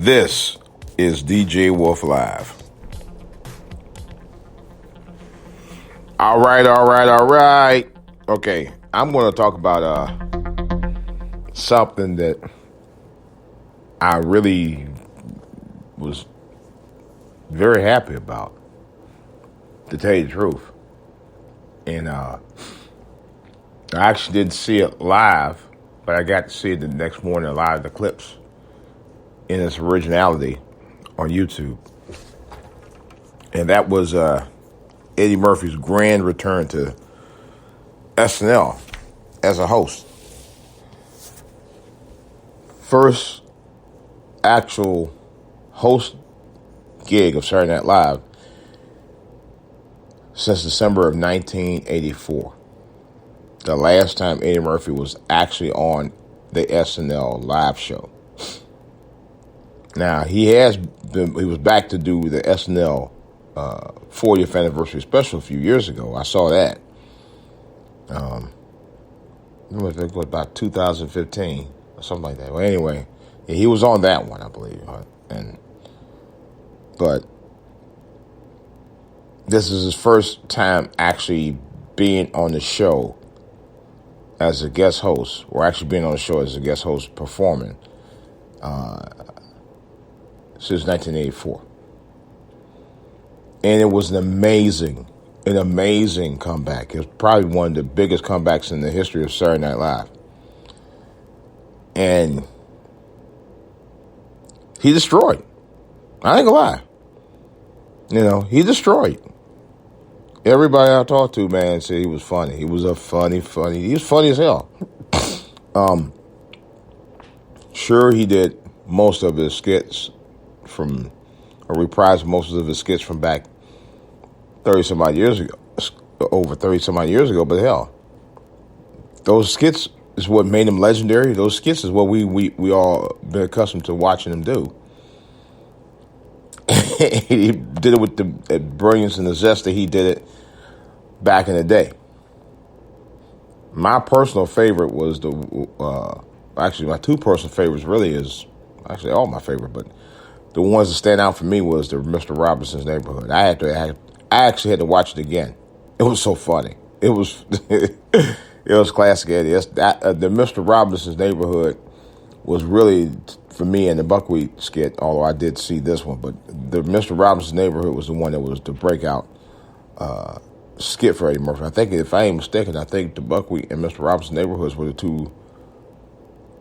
This is DJ Wolf Live. All right. Okay, I'm going to talk about something that I really was very happy about, to tell you the truth. And I actually didn't see it live, but I got to see it the next morning live, the clips in its originality on YouTube. And that was Eddie Murphy's grand return to SNL as a host. First actual host gig of Saturday Night Live since December of 1984. The last time Eddie Murphy was actually on the SNL live show. Now, he was back to do the SNL 40th anniversary special a few years ago. I saw that. It was about 2015 or something like that. Well, anyway, yeah, he was on that one, I believe. But this is his first time actually being on the show as a guest host, or actually being on the show as a guest host performing since 1984. And it was an amazing comeback. It was probably one of the biggest comebacks in the history of Saturday Night Live. And he destroyed. I ain't gonna lie. He destroyed. Everybody I talked to, man, said he was funny. He was he was funny as hell. Sure, he did most of his skits reprised most of his skits from back 30-some-odd years ago, over 30-some-odd years ago, but hell, those skits is what made him legendary. Those skits is what we all been accustomed to watching him do. He did it with the brilliance and the zest that he did it back in the day. My personal favorite was actually my two personal favorites really is actually all my favorite, but the ones that stand out for me was the Mr. Robinson's Neighborhood. I actually had to watch it again. It was so funny. It was it was classic Eddie. The Mr. Robinson's Neighborhood was really, for me, in the Buckwheat skit, although I did see this one, but the Mr. Robinson's Neighborhood was the one that was the breakout skit for Eddie Murphy. I think, if I ain't mistaken, the Buckwheat and Mr. Robinson's Neighborhoods were the two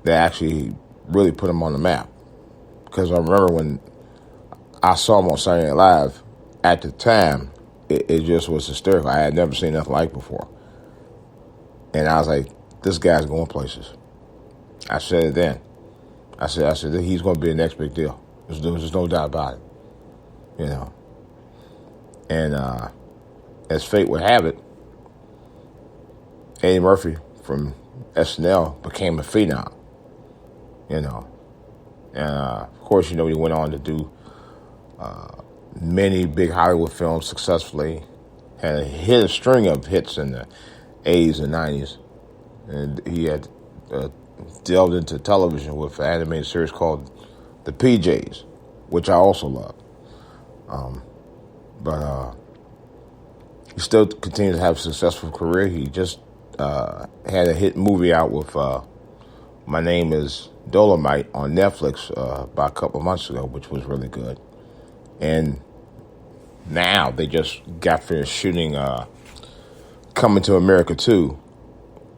that actually really put him on the map. Because I remember when I saw him on Saturday Night Live, at the time, it just was hysterical. I had never seen nothing like before. And I was like, this guy's going places. I said it then. I said he's going to be the next big deal. There's no doubt about it. And as fate would have it, Eddie Murphy from SNL became a phenom. And of course, he went on to do many big Hollywood films successfully. Had a string of hits in the 80s and 90s. And he had delved into television with an animated series called The PJs, which I also love. But he still continues to have a successful career. He just had a hit movie out with My Name is Dolomite on Netflix about a couple of months ago, which was really good. And now they just got finished shooting Coming to America 2,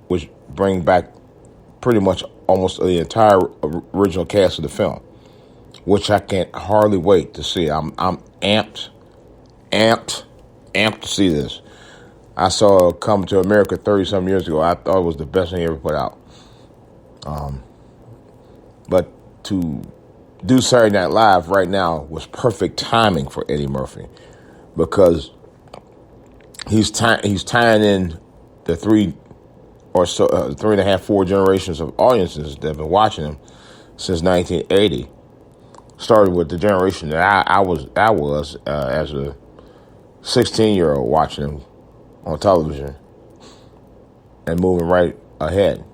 which bring back pretty much almost the entire original cast of the film, which I can't hardly wait to see. I'm amped to see this. I saw Coming to America 30-some years ago. I thought it was the best thing he ever put out. But to do Saturday Night Live right now was perfect timing for Eddie Murphy, because he's tying in the 3.5, 4 generations of audiences that have been watching him since 1980. Started with the generation that I was as a 16-year-old watching him on television, and moving right ahead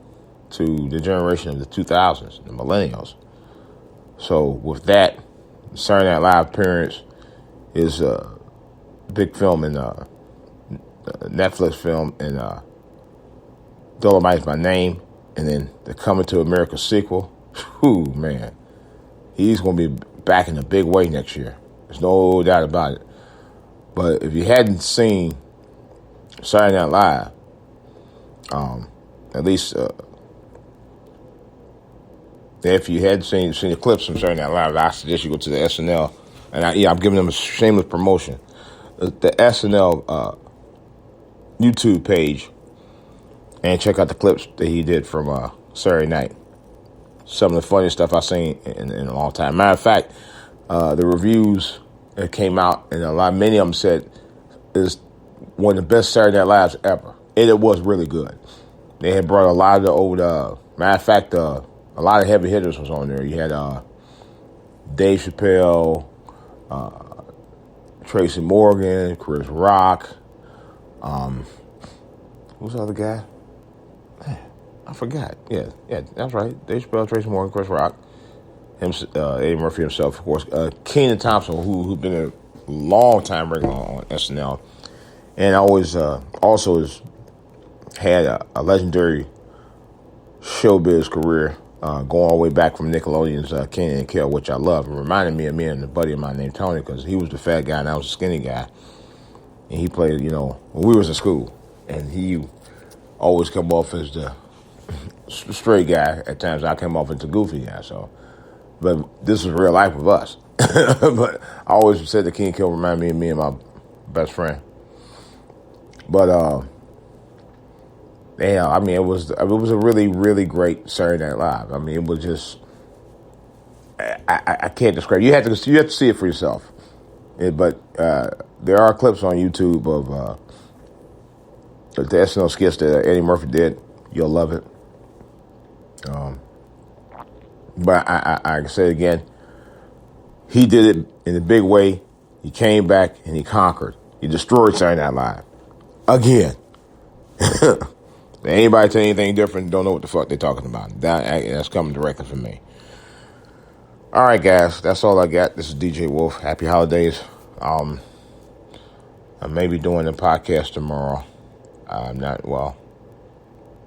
to the generation of the 2000s, the millennials. So with that, Saturday Night Live appearance is a big film in Netflix film, and Dolomite is my name, and then the Coming to America sequel. Whew, man, he's going to be back in a big way next year. There's no doubt about it. But if you hadn't seen Saturday Night Live, at least if you hadn't seen the clips from Saturday Night Live, I suggest you go to the SNL, and I'm giving them a shameless promotion. The SNL YouTube page, and check out the clips that he did from Saturday night. Some of the funniest stuff I've seen in a long time. Matter of fact, the reviews that came out, and many of them said is one of the best Saturday Night Lives ever. And it was really good. They had brought a lot of the old, matter of fact, a lot of heavy hitters was on there. You had Dave Chappelle, Tracy Morgan, Chris Rock. Who's the other guy? Man, I forgot. Yeah, that's right. Dave Chappelle, Tracy Morgan, Chris Rock. Eddie Murphy himself, of course. Kenan Thompson, who's been a long time regular on SNL, and always also has had a legendary showbiz career going all the way back from Nickelodeon's Kenan and Kel, which I love. It reminded me of me and a buddy of mine named Tony, because he was the fat guy and I was the skinny guy. And he played, when we was in school, and he always come off as the straight guy. At times I came off as the goofy guy. So, but this was real life with us. But I always said that Kenan and Kel reminded me of my best friend. But it was a really, really great Saturday Night Live. I mean, it was just, I can't describe it. You have to see it for yourself. But there are clips on YouTube of the SNL skits that Eddie Murphy did. You'll love it. But I can say it again. He did it in a big way. He came back and he conquered. He destroyed Saturday Night Live again. Anybody tell anything different, don't know what the fuck they're talking about. That's coming directly from me. All right, guys, that's all I got. This is DJ Wolf. Happy holidays. I may be doing a podcast tomorrow.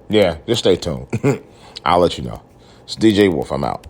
Yeah, just stay tuned. I'll let you know. It's DJ Wolf. I'm out.